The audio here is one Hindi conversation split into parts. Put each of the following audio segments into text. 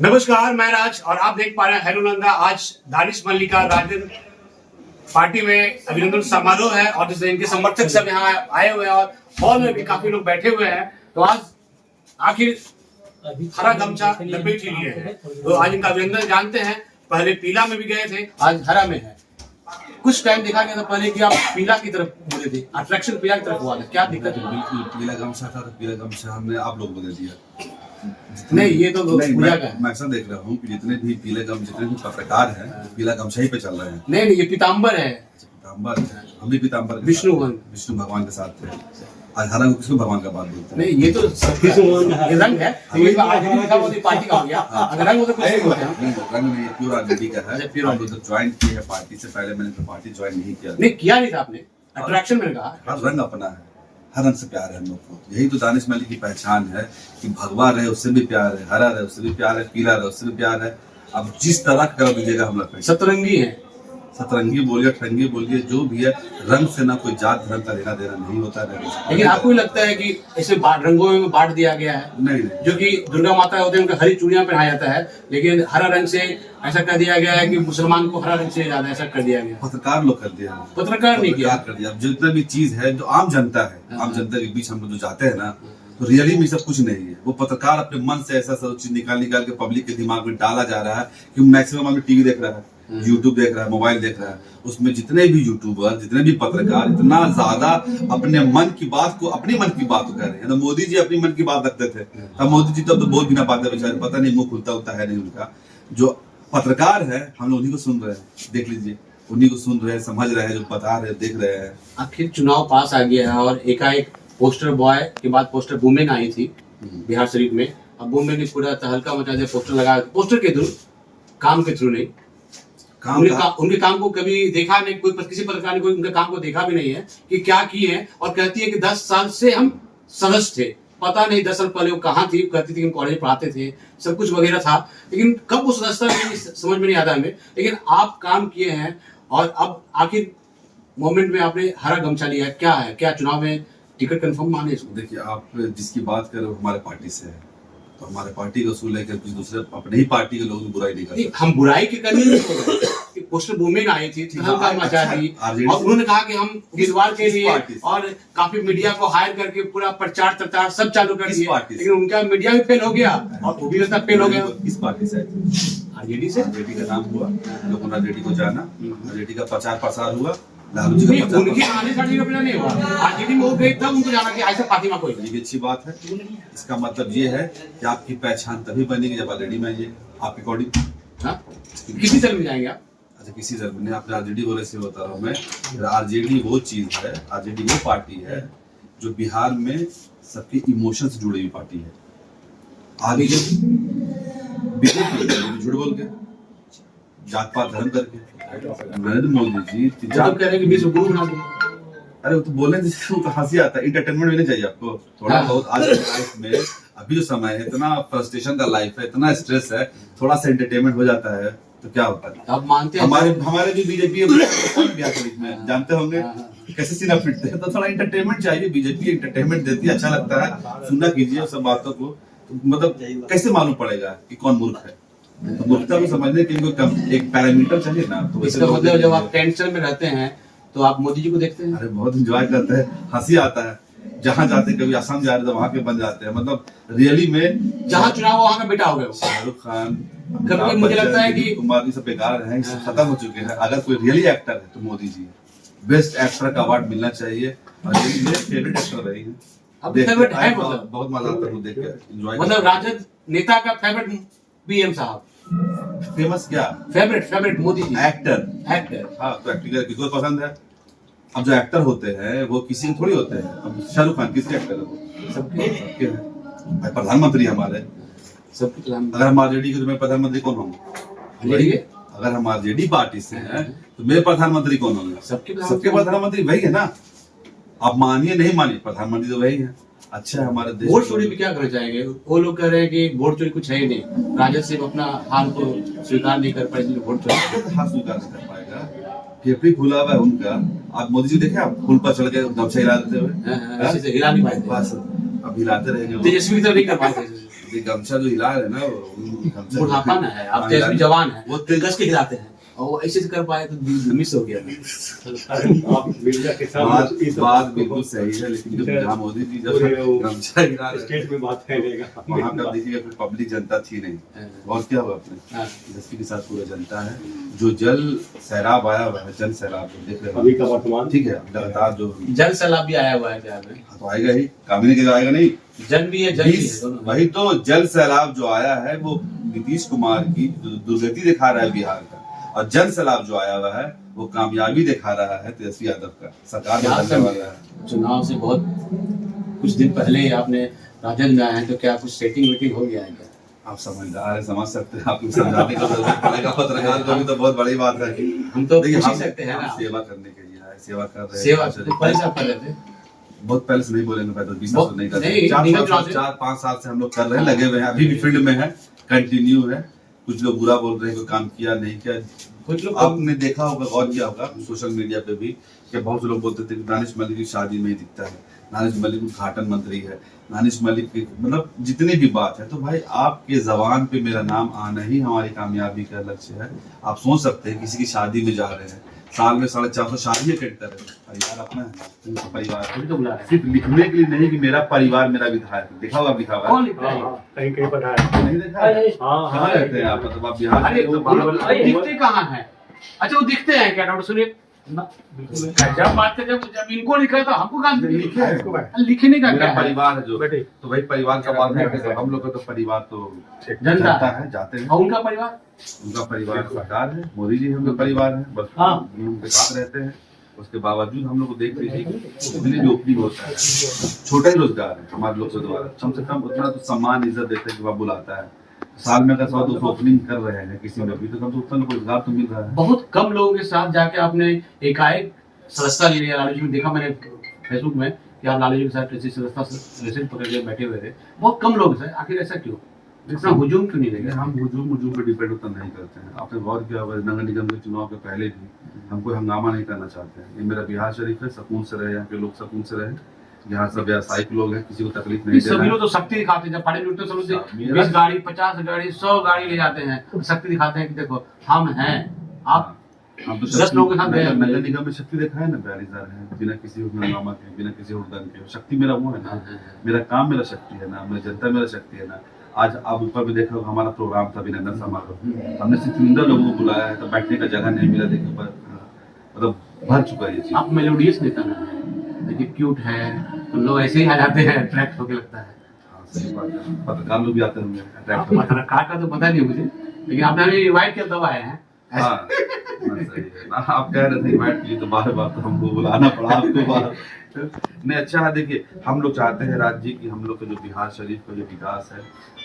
नमस्कार, मैं राज और आप देख पा रहे हैं हेलो नंदा। आज दानिश मल्लिका राजद पार्टी में अभिनंदन समारोह है और जैसे इनके समर्थक सब यहाँ आए हुए हैं और हॉल में भी काफी लोग बैठे हुए हैं। तो आज आखिर हरा गमछा लपेट ही लिए हैं, तो आज इनका अभिनंदन जानते हैं। पहले पीला में भी गए थे, आज हरा में है। कुछ टाइम देखा गया था पहले कि आप पीला की तरफ बोले थे, अट्रैक्शन पीला की तरफ हुआ था, क्या दिक्कत हुई? पीला गमछा था तो पीला गमछा हमने आप लोग बदल दिया। नहीं, ये तो पूजा का है। मैं ऐसा देख रहा हूँ कि जितने भी जितने भी पत्रकार हैं पीला गमछा ही पे चल रहे हैं। नहीं, ये पीताम्बर है। पीताम्बर है, हम भी पीताम्बर विष्णु भगवान के साथ थे। आज हरा को किसको भगवान का बात बोलते हैं? नहीं, ये तो ये रंग है, पार्टी का हो गया। अगर रंग हो तो कुछ नहीं होता है। रंग नहीं, प्योर आरजेडी का है। ज्वाइन किया है पार्टी से पहले, मैंने तो पार्टी ज्वाइन नहीं किया। नहीं किया नहीं था आपने, अट्रैक्शन में कहा। हर रंग अपना है, हर रंग से प्यार है हम लोग को। यही तो दानिश मलिक की पहचान है कि भगवा रहे उससे भी प्यार है, हरा रहे उससे भी प्यार है, पीला रहे उससे भी प्यार है। अब जिस तरह का कर दीजिएगा हम लोग सतरंगी है, सतरंगी बोलिए, अठरंगी बोलिए, जो भी है, रंग से ना कोई जात धर्म का लेना देना नहीं होता है। लेकिन आपको लगता है कि इसे रंगों में बांट दिया गया है? नहीं, जो कि दुर्गा माता होते हैं उनका हरी चूड़ियां पहनाया जाता है, लेकिन हरा रंग से ऐसा कर दिया गया है कि मुसलमान को हरा रंग से ज्यादा ऐसा कर दिया गया। पत्रकार लोग कर दिया, पत्रकार नहीं किया, कर दिया। जितना भी चीज है जो आम जनता है, आम जनता के बीच हम लोग जो जाते हैं ना, तो रियली में सब कुछ नहीं है। वो पत्रकार अपने मन से ऐसा सब चीज निकाल के पब्लिक के दिमाग में डाला जा रहा है कि मैक्सिमम आदमी टीवी देख रहा है, यूट्यूब देख रहा है, मोबाइल देख रहा है। उसमें जितने भी यूट्यूबर, जितने भी पत्रकार इतना ज्यादा अपने मन की बात को, अपनी मन की बात को कर रहे हैं। तो मोदी जी अपनी मन की बात रखते थे, तब मोदी जी तो बोल भी ना पाते बेचारे, पता नहीं मुंह खुलता होता है नहीं उनका। जो पत्रकार है हम लोग उन्हीं को सुन रहे हैं, देख लीजिए, उन्हीं को सुन रहे हैं, समझ रहे हैं, जो बता रहे हैं, देख रहे हैं। आखिर चुनाव पास आ गया है और एकाएक पोस्टर बॉय के बाद पोस्टर वुमेन आई थी बिहार शरीफ में। अब वुमेन ने पूरा तहलका मचा दिया, पोस्टर लगा, पोस्टर के थ्रू, काम के थ्रू नहीं। उनके काम को कभी देखा नहीं, कोई किसी पत्रकार ने कोई उनके काम को देखा भी नहीं है कि क्या किए हैं। और कहती है कि 10 साल से हम सदस्य थे, पता नहीं 10 साल पहले वो कहाँ थी। कहती थी कि हम कॉलेज पढ़ाते थे, सब कुछ वगैरह था, लेकिन कब वो सदस्यता समझ में नहीं आता हमें। लेकिन आप काम किए हैं और अब आखिर मोमेंट में आपने हरा गमछा लिया, क्या है, क्या चुनाव में टिकट कंफर्म माने इसको? देखिए, आप जिसकी बात कर रहे हो हमारे पार्टी से है, तो हमारे पार्टी का उसूल है कि कुछ दूसरे अपने ही पार्टी के लोगों की बुराई नहीं करते। हम बुराई की करनी नहीं, पोस्टर वुमेन आई थी, मचा दी और उन्होंने कहा कि हम उम्मीदवार के लिए और काफी मीडिया को हायर करके पूरा प्रचार प्रचार सब चालू कर दिए, लेकिन उनका मीडिया भी फेल हो गया और वो भी फेल हो गया। किस पार्टी से? आरजेडी से। आरजेडी का नाम हुआ, लोगों ने आरजेडी को जाना, आरजेडी का प्रचार प्रसार हुआ। उनकी आने का नहीं हुआ, आरजेडी में वो गए तब उनको जाना कि ऐसा फातिमा कोई। ये अच्छी बात है। इसका मतलब ये है कि आपकी पहचान तभी बनेगी जब आरजेडी में आइए। आपके अकॉर्डिंग किसी तरह में जाएंगे आप? अच्छा, किसी तरह में आपने आरजेडी बोले से बता रहा हूँ मैं। आरजेडी वो चीज है, आरजेडी वो पार्टी है जो बिहार में सबके इमोशन से जुड़ी हुई पार्टी है। आगे बीजेपी झूठ बोल के, जात पात धर्म करके, नरेंद्र मोदी जी कह रहे हैं कि विश्व गुरु बना दो। अरे वो तो बोले तो हंसी आता है। इंटरटेनमेंट भी नहीं चाहिए आपको थोड़ा बहुत? आज की लाइफ में अभी जो समय है, इतना फ्रस्ट्रेशन का लाइफ है, इतना स्ट्रेस है, थोड़ा सा एंटरटेनमेंट हो जाता है तो क्या होता है? आप मानते हैं हमारे भी बीजेपी बिहार शरीफ में जानते होंगे कैसे सीना फिटते हैं, तो थोड़ा एंटरटेनमेंट चाहिए। बीजेपी एंटरटेनमेंट देती है, अच्छा लगता है, सुनना कीजिए सब बातों को। मतलब कैसे मालूम पड़ेगा कि कौन मूर्ख है? तो मूर्खता को समझने के लिए एक पैरामीटर चाहिए ना। तो इसका मतलब जब आप टेंशन में रहते हैं तो आप मोदी जी को देखते हैं? अरे बहुत एंजॉय करते हैं, हंसी आता है। जहाँ जाते, कभी असम जा रहे तो वहाँ के बन जाते हैं। मतलब रियली में जहाँ चुनाव वहाँ का बेटा हो गया। शाहरुख खान, कभी मुझे लगता है कि कुमार सब बेकार हैं, खत्म हो चुके हैं। अगर कोई रियली एक्टर है तो मोदी जी है। बेस्ट एक्टर का अवार्ड मिलना चाहिए और ये फेवरेट एक्टर रही है। फेवरेट है, मतलब बहुत मजा आता है देख के, एंजॉय। मतलब राजद नेता का फेवरेट पीएम साहब। फेमस क्या? फेवरेट मोदी जी। एक्टर। हाँ, तो एक्टिंग किसको पसंद है? अब जो एक्टर होते हैं वो किसी के थोड़ी होते हैं। अब शाहरुख खान किसके एक्टर है? वो सबके हैं। प्रधानमंत्री हमारे सबके। अगर हम आरजेडी के तो मेरे प्रधानमंत्री कौन होंगे? अगर हम आरजेडी पार्टी से हैं तो मेरे प्रधानमंत्री कौन होंगे? सबके प्रधानमंत्री वही है ना। आप मानिए नहीं मानिए, प्रधानमंत्री तो वही है। अच्छा है हमारे देश। वोट चोरी भी क्या करना चाहेंगे? वो लोग कह रहे हैं कि वोट चोरी कुछ है ही नहीं, राजद सिर्फ अपना हाल को स्वीकार नहीं कर पाए, वोट चोरी हाथ स्वीकार नहीं कर पाएगा। फेफड़ी खुला हुआ है उनका। आप मोदी जी देखे, आप पुल पर चढ़ के गमछा हिला देते हुए? हिला नहीं पाए, बस अब हिलाते रहेंगे। तेजस्वी तो नहीं कर पाए। ये गमछा जो हिला है ना वो गमछा बुढ़ापा ना है, आप तेज भी जवान है, वो कस के हिलाते हैं और वो ऐसे से कर पाए तो मिस हो गया। आप मीडिया के साथ बात बिल्कुल सही है, लेकिन जब जहाँ मोदी जी जब गमछा हिला रहे स्टेट में बात फैलेगा वहाँ पर देखिएगा फिर पब्लिक जनता थी नहीं, और क्या हुआ अपने दस्ती के साथ पूरा जनता है। जो जल सैलाब आया हुआ है, जल सैलाब देख रहे अभी हैं का वर्तमान, ठीक है, लगातार जो जल सैलाब भी आया हुआ है बिहार में, तो आएगा ही, कामिनी के आएगा नहीं, जल भी है जल भी है दोनों। वही तो जल सैलाब जो आया है वो नीतीश कुमार की दुर्गति दिखा रहा है बिहार का, और जल सैलाब जो आया हुआ है वो कामयाबी दिखा रहा है तेजस्वी यादव का, सरकार बदलने वाला है। चुनाव से बहुत कुछ दिन पहले ही आपने राजद में आए हैं, तो क्या कुछ सेटिंग वेटिंग हो गया है क्या? आप समझदार है, समझ सकते हैं, आपको समझाने का जरूरत पड़ेगा पत्रकार को भी, तो बहुत बड़ी बात है। हम तो देखिए पूछ ही हम सकते हैं ना, सेवा करने के लिए आए, सेवा कर रहे हैं। सेवा तो पहले से आप कर रहे थे, बहुत पहले से नहीं बोलेंगे, मैं तो 20 साल बहुत- से नहीं कर नहीं, रहे, निगम चुनाव से- 4-5 साल से हम लोग कर रहे हैं, लगे हुए हैं, अभी भी फील्ड में है, कंटिन्यू है। कुछ लोग बुरा बोल रहे हैं, कोई काम किया नहीं किया, कुछ लोग आपने देखा होगा, गौर किया होगा सोशल मीडिया पे भी कि बहुत से लोग बोलते थे कि दानिश मलिक की शादी में ही दिखता है, दानिश मलिक उद्घाटन मंत्री है, दानिश मलिक की मतलब जितनी भी बात है, तो भाई आपके जबान पे मेरा नाम आना ही हमारी कामयाबी का लक्ष्य है। आप सोच सकते हैं किसी की शादी में जा रहे हैं, साल में 450 शादी अटेंड कर रहे हैं, परिवार अपना है, उनका परिवार है। अभी तो बुला रहे हैं। सिर्फ लिखने के लिए नहीं कि मेरा परिवार मेरा विधायक, लिखा हुआ लिखा हुआ कौन है, लिखता है? कहीं कहीं पर है। नहीं देखा है? हाँ कहाँ रहते हैं आप, मतलब आप बिहार अरे के तो अरे दिखते कहाँ है? अच्छा वो दिखते हैं क्या? डॉक्टर सुनील जब बात है, जब इनको लिखा था हमको कहाँ से लिखे हैं। लिखने का क्या मेरा है? परिवार है जो, बेटे। तो भाई परिवार का बात है, हम लोग का तो परिवार तो जनता जनता है, जाते हैं, और उनका परिवार उनका परिवार सरकार है, मोदी जी हम लोग परिवार है, बस हाँ। उनके साथ रहते हैं। उसके बावजूद हम लोग को देख लीजिए जितने भी ओपनिंग होता है, छोटा ही रोजगार है हमारे लोग के द्वारा, कम से कम उतना तो सम्मान इज्जत देते हैं कि वह बुलाता है। साल में अगर 100-200 ओपनिंग कर रहे हैं किसी में भी, तो कम से उतना रोजगार तो मिल रहा है। बहुत कम लोगों के साथ जाके आपने एकाएक सदस्यता ले लिया। लालू जी को देखा मैंने फेसबुक में कि आप लालू जी के साथ ऐसी सदस्यता रेसिल पकड़ के बैठे हुए थे, बहुत कम लोग थे, आखिर ऐसा क्यों? इतना हुजूम क्यों नहीं लेकिन लगे? हम हुजूम पे डिपेंड उतना नहीं करते हैं। आपने गौर किया होगा नगर निगम के चुनाव के पहले भी हम कोई हंगामा नहीं करना चाहते हैं। ये मेरा बिहार शरीफ है, सुकून से रहे, यहाँ के लोग सुकून से रहे, यहाँ सब व्यावसायिक लोग हैं, किसी को तकलीफ नहीं देना सभी है। लोग तो शक्ति दिखाते हैं, जब पार्टी लूटते सब लोग मेरा- 20 गाड़ी 50 गाड़ी 100 गाड़ी ले जाते हैं, शक्ति दिखाते हैं कि देखो हम हैं। आप हम तो 10 लोगों के साथ गए हैं। नगर निगम में शक्ति देखा है ना, 42,000 है, बिना किसी हंगामा के, बिना किसी हुड़दंग के। शक्ति मेरा वो है ना, मेरा काम मेरा शक्ति है ना, मेरी जनता मेरा शक्ति है ना। आज आप ऊपर में देखा होगा हमारा प्रोग्राम था अभिनंदन समारोह, हमने सिर्फ 15 लोगों को बुलाया है, तो बैठने का जगह नहीं मिला, देखिए ऊपर मतलब भर चुका है ये चीज। आप मेलोडियस नेता है, देखिए क्यूट है, तो लोग ऐसे ही आ जाते हैं, अट्रैक्ट होके लगता है। हाँ, सही बात है, पत्रकार लोग भी आते होंगे attract आपको होके। पत्रकार का तो पता नहीं मुझे, लेकिन आपने अभी इनवाइट किया तब आए हैं। हाँ, सही है ना, आप कह रहे थे इनवाइट किए तो बार बार तो हमको बुलाना पड़ा आपको बार। नहीं अच्छा है, देखिए हम लोग चाहते हैं राज्य की, हम लोग का जो बिहार शरीफ का जो विकास है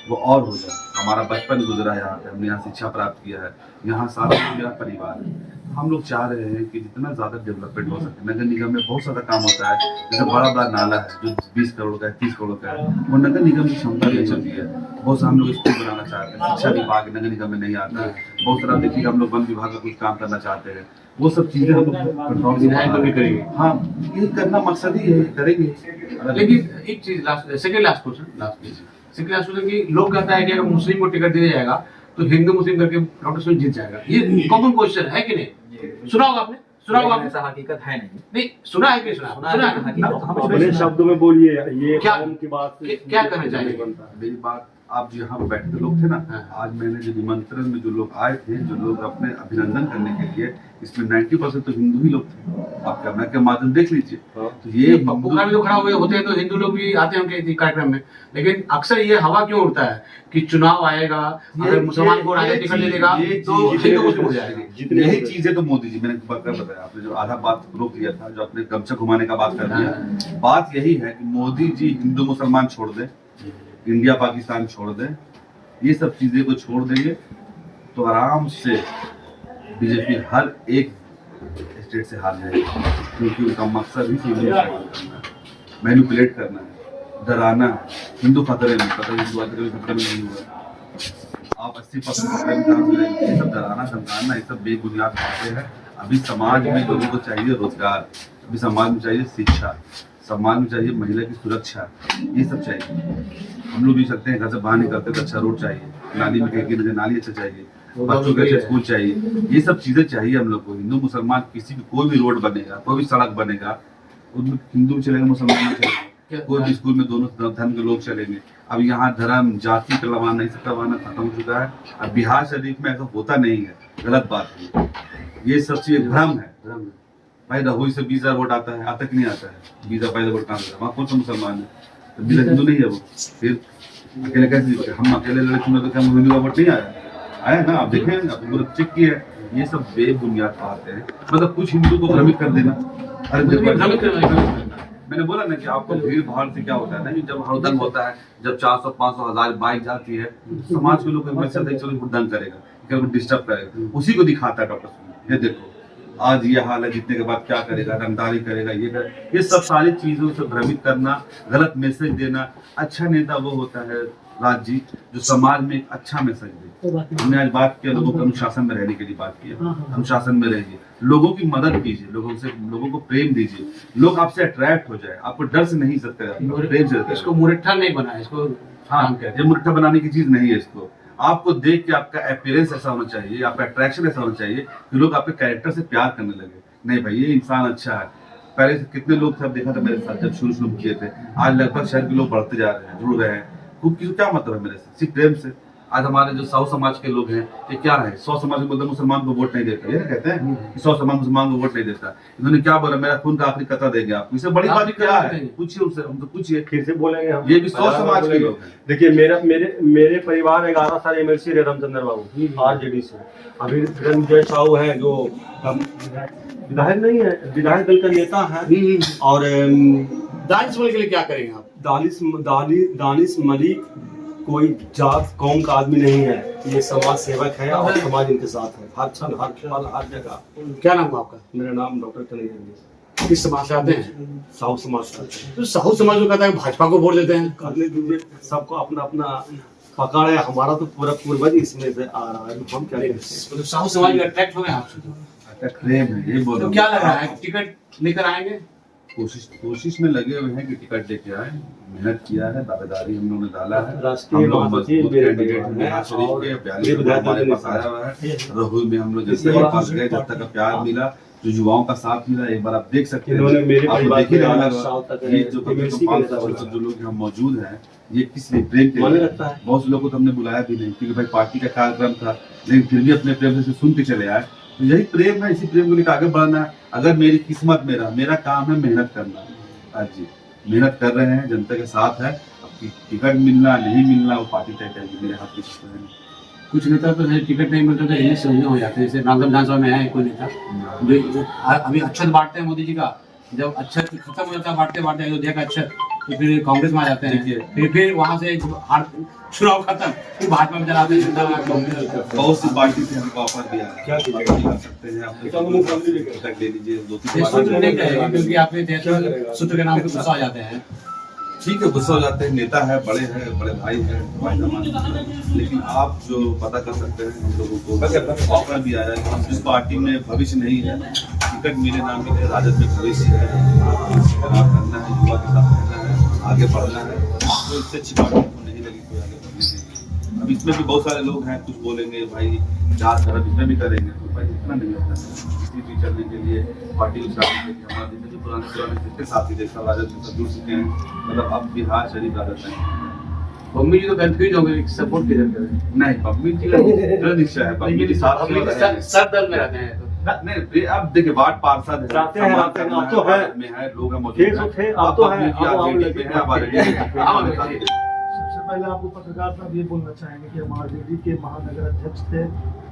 वो और हो जाए। हमारा बचपन गुजरा यहाँ पे, हमने यहाँ शिक्षा प्राप्त किया है, यहाँ सारा मेरा परिवार है। हम लोग चाह रहे हैं कि जितना ज्यादा डेवलपमेंट हो सके। नगर निगम में बहुत सारा काम होता है, जैसे बड़ा बड़ा नाला है जो 20 करोड़ का है, 30 करोड़ का है, वो नगर निगम की क्षमता नहीं होती है। बहुत सारा हम लोग स्कूल बनाना चाहते हैं, शिक्षा विभाग नगर निगम में नहीं आता है। बहुत सारा देखिए हम लोग वन विभाग का कुछ काम करना चाहते हैं, वो सब चीजें हम लोग कंट्रोल विधायक लोग भी करेंगे। हाँ, ये करना मकसद ही है, करेंगे। लेकिन एक चीज सेकंड लास्ट क्वेश्चन कि लोग कहता है कि अगर मुस्लिम को टिकट दिया जाएगा तो हिंदू मुस्लिम करके डॉक्टर सुनील जीत जाएगा। ये कॉमन क्वेश्चन है कि नहीं? सुना होगा आपने? सुना होगा आपने? ऐसा हकीकत है नहीं। नहीं सुना है कि सुना है ना? अपने शब्दों में बोलिए, ये क्या- कौम की बात से क्या कहना चाहिए? मेरी बात, आप जो यहाँ पे बैठे लोग थे ना, हाँ। आज मैंने जो निमंत्रण में जो लोग आए थे, जो लोग अपने अभिनंदन करने के लिए, इसमें 90% तो हिंदू ही लोग थे। आप कैमरा के माध्यम देख लीजिए, तो ये पप्पू का भी तो खड़ा हुए होते हैं तो हिंदू लोग भी आते हैं उनके कार्यक्रम में, लेकिन अक्सर ये हवा क्यों उड़ता है कि चुनाव आएगा, अगर मुसलमान को राजा टिकट दे देगा तो हिंदू मुस्लिम हो जाएगा। यही चीजें तो मोदी जी, मैंने बताया, आपने जो आधा बात रोक दिया था, जो अपने गमछा घुमाने का बात कर दिया, बात यही है कि मोदी जी हिंदू मुसलमान छोड़ दें, इंडिया पाकिस्तान छोड़ दें, ये सब चीजें को छोड़ देंगे तो आराम से बीजेपी हर एक स्टेट से हार जाएगी, क्योंकि उनका मकसद ही हिंदू मुसलमान करना है, मैनिपुलेट करना है, डराना है। हिंदू खतरे में, पता है हिंदू खतरे में नहीं हुआ। आप 80% खतरे में कहाँ से जाएंगे? ये सब डराना धमकाना, ये सब बेबुनियाद बातें हैं। अभी समाज में लोगों को चाहिए रोजगार, अभी समाज में चाहिए शिक्षा। सम्मान भी चाहिए, महिला की सुरक्षा, ये सब चाहिए। हम लोग भी सकते हैं घर से बाहर निकलते तो अच्छा रोड चाहिए, नाली में कहीं की नाली अच्छा चाहिए, बच्चों के अच्छे स्कूल चाहिए, ये सब चीजें चाहिए हम लोग को। हिंदू मुसलमान किसी भी कोई भी रोड बनेगा, कोई भी सड़क बनेगा, उसमें हिंदू भी चलेंगे, मुसलमान भी चलेंगे, कोई भी स्कूल में दोनों धर्म के लोग चलेंगे। अब यहाँ धर्म जाति करवाना, नहीं करवाना खत्म हो चुका है। अब बिहार शरीफ में ऐसा होता नहीं है, गलत बात है, ये सब चीज भ्रम है। भाई रहोई से 20,000 वोट आता है, आता कि नहीं आता है? 20,000 पैदा वोट कहाँ से? वहाँ कौन सा मुसलमान है? तो बिना हिंदू नहीं है वो, फिर अकेले कैसे जीते? हम अकेले लड़े चुने तो क्या हिंदू का वोट नहीं आया? आया ना, आप देखें, आपने चेक किया है। ये सब बेबुनियाद बातें हैं, मतलब कुछ हिंदू को भ्रमित कर देना। अरे मैंने बोला ना कि आपको भीड़ भाड़ से क्या होता है ना, कि जब हड़दंग होता है, जब 400, 500, 1000 बाइक जाती है, समाज के लोग हुड़दंग करेगा, क्या डिस्टर्ब करेगा, उसी को दिखाता है डॉक्टर सुनील। ये देखो आज ये हाल है, जीतने के बाद क्या करेगा, रंगदारी करेगा, ये सब सारी चीजों से भ्रमित करना, गलत मैसेज देना। अच्छा नेता वो होता है राज जी जो समाज में एक अच्छा मैसेज दे। हमने आज बात किया, लोगों को अनुशासन में रहने के लिए बात किया। अनुशासन में रहिए, लोगों की मदद कीजिए, लोगों को प्रेम दीजिए, लोग आपसे अट्रैक्ट हो जाए, आपको डर से नहीं सकते, प्रेम से। इसको मुरट्ठा नहीं बना इसको, हाँ, ये मुरट्ठा बनाने की चीज नहीं है। इसको आपको देख के आपका अपीयरेंस ऐसा होना चाहिए, आपका अट्रैक्शन ऐसा होना चाहिए कि लोग आपके कैरेक्टर से प्यार करने लगे। नहीं भाई, ये इंसान अच्छा है। पहले से कितने लोग थे, देखा था मेरे साथ जब शुरू किए थे, आज लगभग शहर के लोग बढ़ते जा रहे हैं, जुड़ रहे हैं। खूब की क्या मतलब है मेरे से? सिर्फ प्रेम से। आज हमारे जो 100 समाज के लोग हैं, ये क्या है, 100 समाज बोलते मुसलमान को वोट नहीं देता, ये ना कहते हैं कि 100 समाज मुसलमान को वोट नहीं देता। इन्होंने क्या बोला, मेरा खून का आखिरी कतरा देंगे आपको। इससे बड़ी बात क्या है? पूछिए उनसे, हमसे पूछिए। फिर से बोलेंगे हम, ये भी 100 समाज के लोग हैं। देखिए मेरे परिवार 11 साल एमएलसी रहे रामचंद्र बाबू आरजेडी से। अभी रंजय साहू है जो विधायक नहीं है, विधायक दल का नेता है। और दानिश मलिक के लिए क्या करेंगे आप? दानिश मलिक कोई जात कौम का आदमी नहीं है, ये समाज सेवक है और समाज इनके साथ है, हर क्षण हर पल हर जगह। क्या नाम है आपका? मेरा नाम डॉक्टर कन्हैया। किस समाज से आते हैं? साहू समाज से आते हैं। तो साहू समाज को कहता है भाजपा को वोट देते हैं। करने दीजिए, सबको अपना अपना पकड़ है। हमारा तो पूरा पूर्वज इसमें से आ रहा है, हम क्या करें? मतलब साहू समाज में अट्रैक्ट हो गए आपसे? ये बोलो, तो क्या लग रहा है, टिकट लेकर आएंगे? कोशिश में लगे हुए हैं कि टिकट लेके आए। मेहनत किया है, दावेदारी हम लोगों ने डाला है। राष्ट्रीय हम लोग महासचिव मजबूत मेरे कैंडिडेट हैं, बिहार शरीफ के, और 42 हमारे पास आया हुआ है। रहुई में हम लोग जैसे ही पास गए, जब तक प्यार मिला, जो युवाओं का साथ मिला, एक बार आप देख सकते हैं। आपको देख ही रहा होगा, ये जो 500 जो लोग यहाँ मौजूद हैं, ये किस लिए प्रेम के लिए। बहुत से लोगों को हमने बुलाया भी नहीं, क्योंकि भाई पार्टी का कार्यक्रम था, लेकिन फिर भी अपने प्रेम से सुन के चले आए। तो यही प्रेम है, इसी प्रेम को लेकर आगे बढ़ना है। अगर मेरी किस्मत में रहा, मेरा काम है मेहनत करना। आज जी मेहनत कर रहे हैं, जनता के साथ है। अब टिकट मिलना नहीं मिलना वो पार्टी तय करेगी, मेरे हाथ की चीज है। कुछ नेता तो टिकट नहीं मिलता तो इन्हें समझने हो जाते हैं। जैसे नागम विधानसभा में है कोई नेता जो अभी अक्षत बांटते हैं मोदी जी का, जब अक्षत खत्म हो जाता है बांटते बांटते अयोध्या का अक्षत, तो फिर कांग्रेस में आ जाते हैं। फिर वहां से चुनाव खत्म, फिर भाजपा में चलाते हैं। बहुत सी पार्टी से हमको ऑफर दिया है, क्या कर सकते हैं आप टिकट ले लीजिए, 2-3 सूत्र नहीं कहेगा, क्योंकि आपके सूत्र के नाम पे गुस्सा आ जाते हैं। ठीक है, गुस्सा हो जाते हैं। नेता है, बड़े भाई है, भाई सामान। लेकिन आप जो पता कर सकते हैं, हम लोगों को ऑफर भी आया है कि इस पार्टी में भविष्य नहीं है, टिकट मिले ना मिले, राजद में भविष्य है, करना है, युवा के साथ रहना है, आगे बढ़ना है। तो इससे अच्छी पार्टी को नहीं लगी कोई आगे बढ़ने देगी। अब इसमें भी बहुत सारे लोग हैं, कुछ बोलेंगे भाई जात धर्म इसमें भी करेंगे, तो भाई इतना नहीं होता है। किसी भी चलने के लिए पार्टी को चलाने के लिए हमारे जो पुराने जितने साथी थे सब राजद में सब जुड़ चुके हैं। मतलब अब बिहार शरीफ राजद नहीं। मम्मी जी तो कंफ्यूज हो गए, सपोर्ट किधर करें? नहीं, पब्लिक जी का निश्चय है, पब्लिक के साथ सर दर्द में रहते हैं तो नहीं। अब देखिए वार्ड पार्षद है, रहते हैं, आप तो है में है, लोग हैं मौजूद हैं, आप तो है, सबसे पहले आपको पत्रकार साहब ये बोलना चाहेंगे कि हम आरजेडी के महानगर अध्यक्ष थे।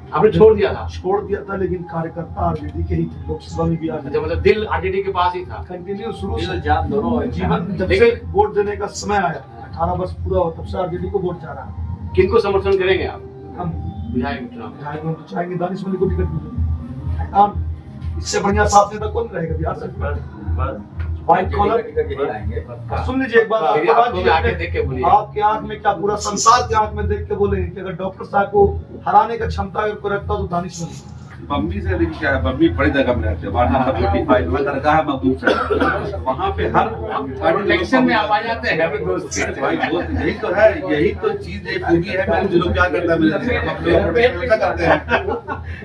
आपने छोड़ दिया था, लेकिन कार्यकर्ता आरजेडी के ही थे, लोकसभा में भी अच्छा, मतलब दिल आरजेडी के पास ही था कंटिन्यू शुरू से दोनों जीवन। जब से वोट देने का समय आया, 18 वर्ष पूरा हो, तब से आरजेडी को वोट जा रहा है। किनको समर्थन करेंगे आप? हम विधायक चुनाव विधायक चाहेंगे दानिश मलिक को टिकट मिले। इससे बढ़िया साथ नेता कौन रहेगा बिहार सरकार? White collar. सुन लीजिए एक बात, आपके आंख में क्या पूरा संसार के आंख में देख के बोलेंगे कि अगर डॉक्टर साहब को हराने का क्षमता अगर कोई रखता तो दानिश मलिक। बम्बी से लेकिन क्या है, बम्बी बड़ी जगह में रहते हैं, वहाँ दरगाह है महबूब से, वहाँ पे हर इलेक्शन में आप आ जाते हैं अपने दोस्त के। भाई दोस्त यही तो है, यही तो चीज है, खूबी है। मैंने जो लोग क्या करता है, मेरे अपने करते हैं।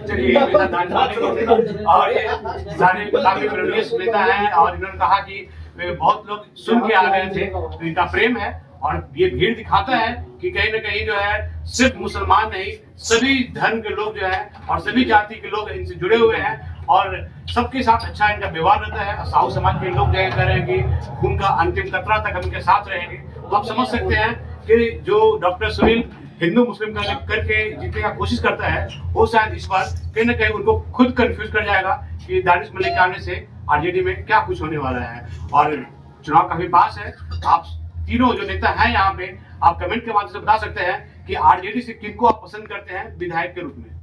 चलिए ये मेरा धन्यवाद। और ये सारे काफी प्रोड्यूस नेता है, और इन्होंने कहा कि बहुत लोग सुन के आ गए थे, तो इनका प्रेम है, और ये भीड़ दिखाता है कि कहीं ना कहीं जो है सिर्फ मुसलमान नहीं, सभी धर्म के लोग जो है और सभी जाति के लोग इनसे जुड़े हुए हैं, और सबके साथ अच्छा इनका व्यवहार रहता है। साहू समाज के लोग जो है कह रहे हैं कि खून का अंतिम कतरा तक हम इनके साथ रहेंगे। तो आप समझ सकते हैं कि जो डॉक्टर सुनील हिंदू मुस्लिम करके जीतने का कोशिश करता है, वो शायद इस बार कहीं ना कहीं उनको खुद कंफ्यूज कर जाएगा कि दानिश मलिक के आने से आरजेडी में क्या कुछ होने वाला है। और चुनाव काफी पास है, आप तीनों जो नेता हैं यहाँ पे, आप कमेंट के माध्यम से बता सकते हैं कि आरजेडी से किनको आप पसंद करते हैं विधायक के रूप में।